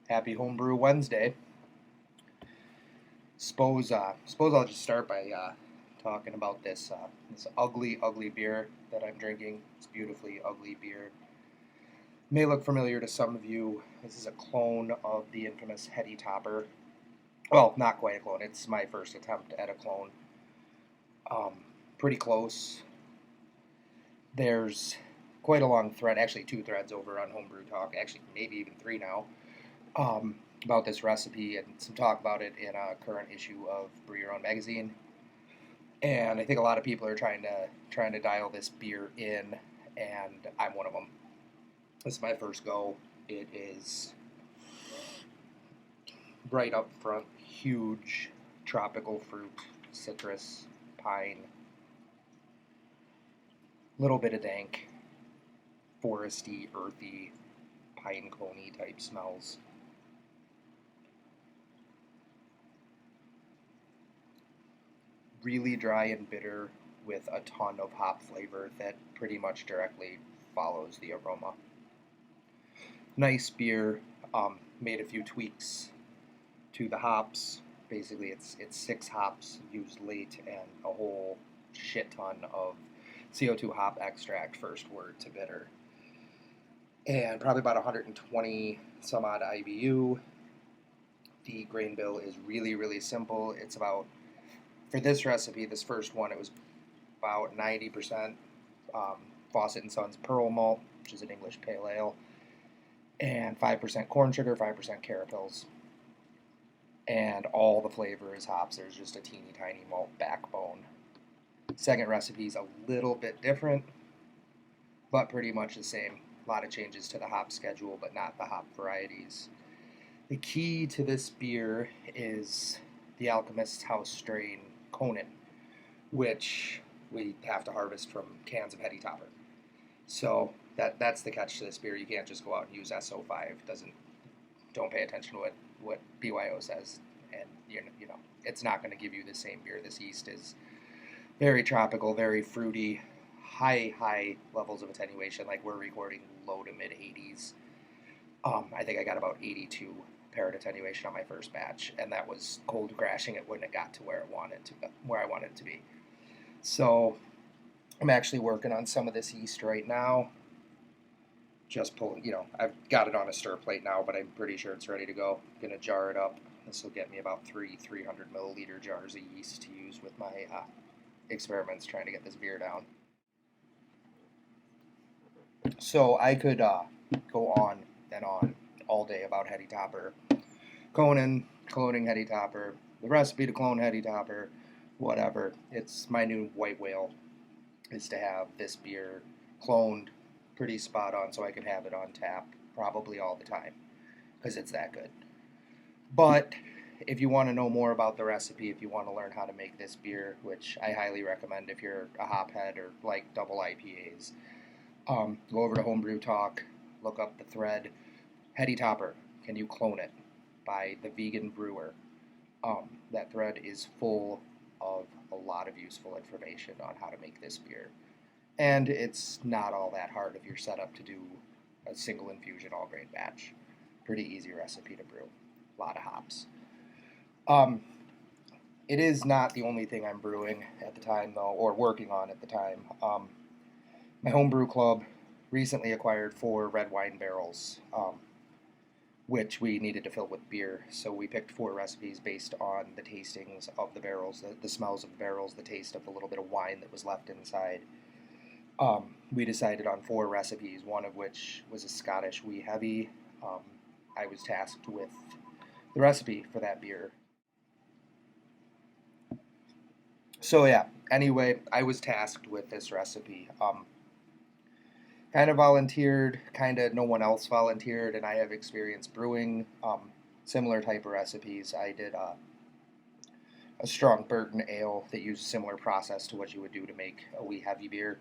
Happy Homebrew Wednesday. Suppose I'll just start by talking about this ugly, ugly beer that I'm drinking. It's beautifully ugly beer. May look familiar to some of you. This is a clone of the infamous Heady Topper. Well, not quite a clone. It's my first attempt at a clone. Um, Pretty close. There's quite a long thread, actually two threads over on Homebrew Talk, actually maybe even three now, about this recipe and some talk about it in a current issue of Brew Your Own magazine. And I think a lot of people are trying to dial this beer in, and I'm one of them. This is my first go. It is right up front, huge tropical fruit, citrus, pine, little bit of dank, foresty, earthy, pine coney type smells. Really dry and bitter with a ton of hop flavor that pretty much directly follows the aroma. Nice beer. Made a few tweaks to the hops. Basically, it's six hops used late and a whole shit ton of CO2 hop extract, first word to bitter, and probably about 120 some odd IBU. The grain bill is really, really simple. It's about, for this recipe, this first one, it was about 90% um, Fawcett and Sons Pearl Malt, which is an English pale ale, and 5% corn sugar, 5% carapils. And all the flavor is hops. There's just a teeny tiny malt backbone. Second recipe is a little bit different, but pretty much the same. A lot of changes to the hop schedule, but not the hop varieties. The key to this beer is the Alchemist's House strain Conan, which we have to harvest from cans of Heady Topper. So that's the catch to this beer. You can't just go out and use SO5. Don't pay attention to what BYO says, and you know it's not going to give you the same beer. This yeast is very tropical, very fruity, high levels of attenuation. Like we're recording low to mid 80s. I think I got about 82 parent attenuation on my first batch, and that was cold crashing it when it got to where I wanted it to be. So I'm actually working on some of this yeast right now. Just pulling, I've got it on a stir plate now, but I'm pretty sure it's ready to go. I'm gonna jar it up. This will get me about 300 milliliter jars of yeast to use with my experiments trying to get this beer down. So I could go on and on all day about Heady Topper, cloning Heady Topper, the recipe to clone Heady Topper, whatever. It's my new white whale is to have this beer cloned pretty spot on so I can have it on tap probably all the time because it's that good. But if you want to know more about the recipe, if you want to learn how to make this beer, which I highly recommend if you're a hophead or like double IPAs, go over to Homebrew Talk, look up the thread, Heady Topper, Can You Clone It? By the Vegan Brewer. That thread is full of a lot of useful information on how to make this beer. And it's not all that hard if you're set up to do a single infusion all grain batch. Pretty easy recipe to brew. A lot of hops. Um, it is not the only thing I'm brewing at the time, though, or working on at the time. My homebrew club recently acquired 4 red wine barrels, which we needed to fill with beer. So we picked 4 recipes based on the tastings of the barrels, the smells of the barrels, the taste of the little bit of wine that was left inside. We decided on 4 recipes, one of which was a Scottish wee heavy. I was tasked with the recipe for that beer. So yeah, anyway, I was tasked with this recipe. Kind of volunteered, kind of no one else volunteered, and I have experience brewing similar type of recipes. I did a strong Burton ale that used a similar process to what you would do to make a wee heavy beer.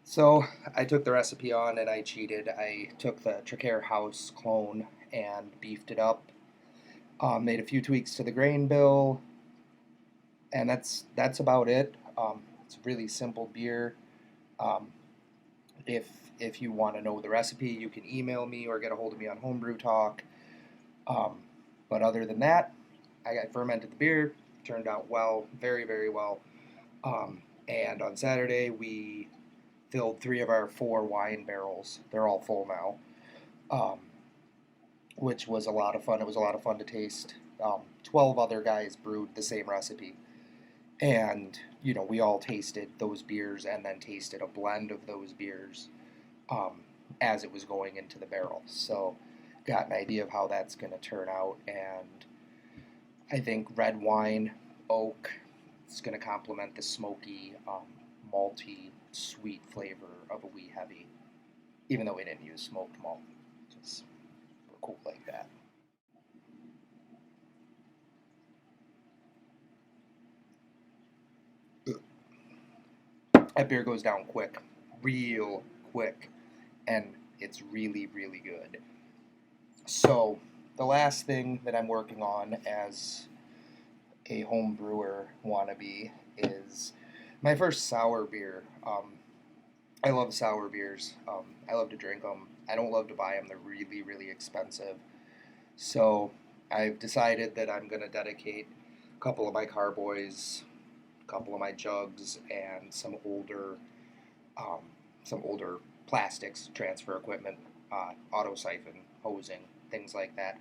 So I took the recipe on and I cheated. I took the Traquair House clone and beefed it up. Made a few tweaks to the grain bill, and that's about it. It's a really simple beer. Um, if you want to know the recipe, you can email me or get a hold of me on Homebrew Talk. Um, but other than that, I got fermented the beer, turned out well, very, very well. And on Saturday, we filled 3 of our 4 wine barrels. They're all full now, um, which was a lot of fun. It was a lot of fun to taste. 12 other guys brewed the same recipe. And, we all tasted those beers and then tasted a blend of those beers um, as it was going into the barrel. So, got an idea of how that's going to turn out. And I think red wine, oak, it's going to complement the smoky, malty, sweet flavor of a wee heavy, even though we didn't use smoked malt. Just we're cool like that. That beer goes down quick, real quick, and it's really, really good. So, the last thing that I'm working on as a home brewer wannabe is my first sour beer. I love sour beers. I love to drink them. I don't love to buy them. They're really, really expensive. So I've decided that I'm going to dedicate a couple of my carboys, a couple of my jugs, and um, some older plastics, transfer equipment, auto siphon, hosing, things like that,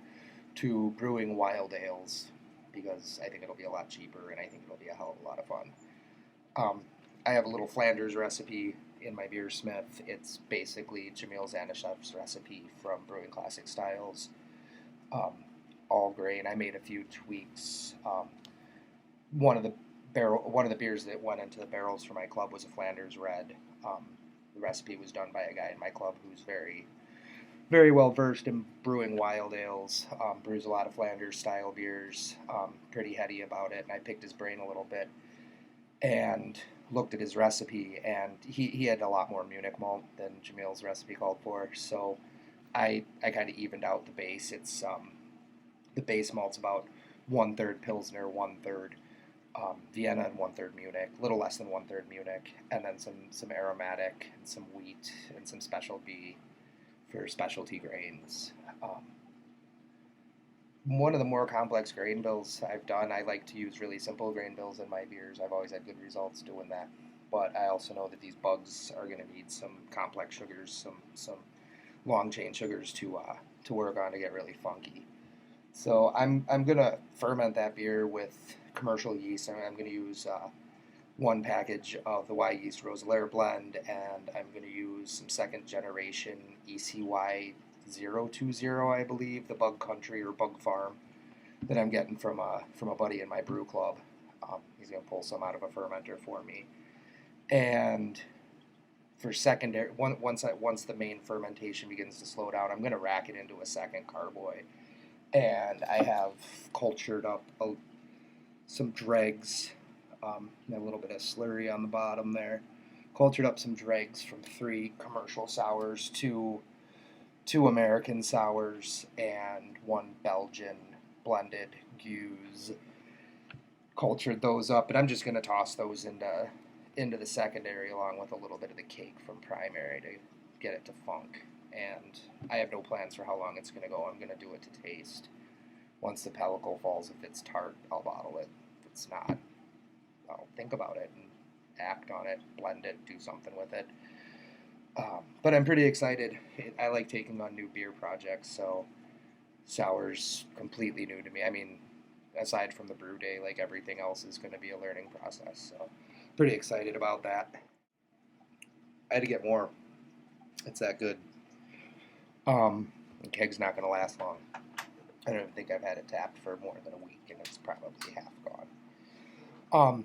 to brewing wild ales because I think it'll be a lot cheaper and I think it'll be a hell of a lot of fun. Um, I have a little Flanders recipe in my beer smith. It's basically Jamil Zanishev's recipe from Brewing Classic Styles. Um, all grain. I made a few tweaks. One of the one of the beers that went into the barrels for my club was a Flanders Red. The recipe was done by a guy in my club who's very, very well versed in brewing wild ales. Brews a lot of Flanders style beers. Pretty heady about it, and I picked his brain a little bit and looked at his recipe, and he had a lot more Munich malt than Jamil's recipe called for. So I kind of evened out the base. It's the base malt's about 1/3 Pilsner, 1/3 Vienna, and 1/3 Munich, a little less than 1/3 Munich, and then some aromatic and some wheat and some special B for specialty grains. One of the more complex grain bills I've done, I like to use really simple grain bills in my beers. I've always had good results doing that. But I also know that these bugs are going to need some complex sugars, some long chain sugars to work on to get really funky. So I'm gonna ferment that beer with commercial yeast. I'm gonna use 1 package of the Y Yeast Roselaire blend, and I'm gonna use some second generation ECY 020, I believe, the Bug Country or Bug Farm that I'm getting from a buddy in my brew club. He's gonna pull some out of a fermenter for me, and for secondary, once the main fermentation begins to slow down, I'm gonna rack it into a second carboy, and I have cultured up some dregs, a little bit of slurry on the bottom there. Cultured up some dregs from 3 commercial sours, two American sours, and 1 Belgian blended gueuze. Cultured those up, and I'm just going to toss those into the secondary along with a little bit of the cake from primary to get it to funk. And I have no plans for how long it's going to go. I'm going to do it to taste. Once the pellicle falls, if it's tart, I'll bottle it. If it's not, I'll think about it and act on it, blend it, do something with it. But I'm pretty excited. I like taking on new beer projects, so sour's completely new to me. I mean, aside from the brew day, like everything else is going to be a learning process. So pretty excited about that. I had to get more. It's that good. The keg's not going to last long. I don't even think I've had it tapped for more than a week, and it's probably half gone. Um,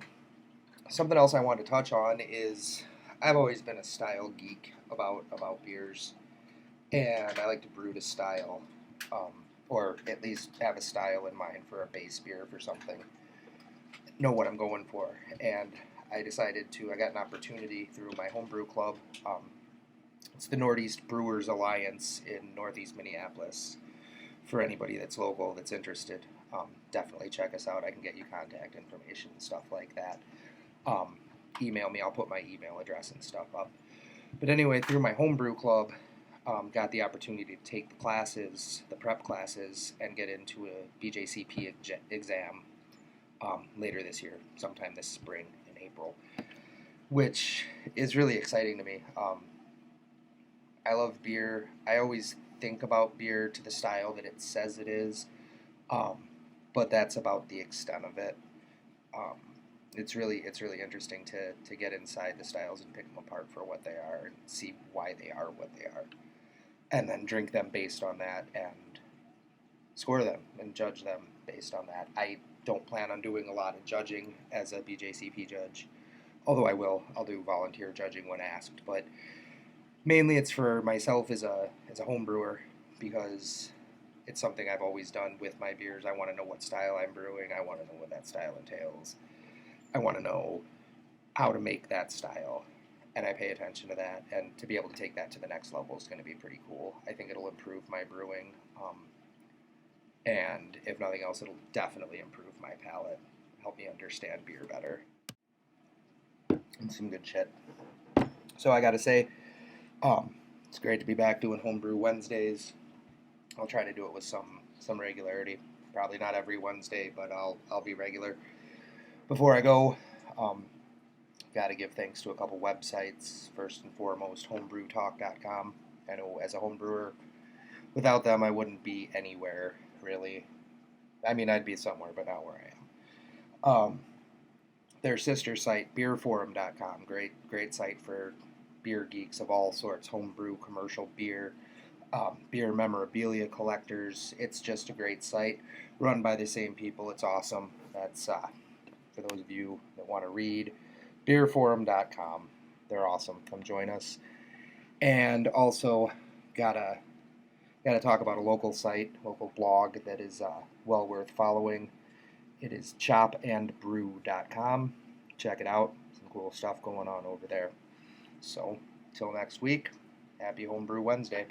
Something else I want to touch on is I've always been a style geek about beers, and I like to brew to style, um, or at least have a style in mind for a base beer for something. Know what I'm going for, and I decided to. I got an opportunity through my homebrew club. It's the Northeast Brewers Alliance in Northeast Minneapolis. For anybody that's local that's interested, definitely check us out. I can get you contact information and stuff like that. Um, Email me. I'll put my email address and stuff up. But anyway, through my homebrew club, got the opportunity to take the classes, the prep classes, and get into a BJCP exam later this year, sometime this spring in April, which is really exciting to me. I love beer. I always think about beer to the style that it says it is, um, but that's about the extent of it. Um, it's really interesting to get inside the styles and pick them apart for what they are and see why they are what they are, and then drink them based on that and score them and judge them based on that. I don't plan on doing a lot of judging as a BJCP judge, although I will. I'll do volunteer judging when asked, but mainly it's for myself as a home brewer because it's something I've always done with my beers. I want to know what style I'm brewing. I want to know what that style entails. I want to know how to make that style, and I pay attention to that. And to be able to take that to the next level is going to be pretty cool. I think it'll improve my brewing, and if nothing else, it'll definitely improve my palate, help me understand beer better, and some good shit. So I got to say, it's great to be back doing homebrew Wednesdays. I'll try to do it with some regularity. Probably not every Wednesday, but I'll be regular. Before I go, got to give thanks to a couple websites. First and foremost, homebrewtalk.com. I know as a home brewer, without them, I wouldn't be anywhere really. I mean, I'd be somewhere, but not where I am. Their sister site, beerforum.com. Great site for beer geeks of all sorts, homebrew, commercial beer, beer memorabilia collectors. It's just a great site run by the same people. It's awesome. That's for those of you that want to read. Beerforum.com. They're awesome. Come join us. And also, gotta talk about a local site, local blog that is well worth following. It is chopandbrew.com. Check it out. Some cool stuff going on over there. So, till next week, happy Homebrew Wednesday.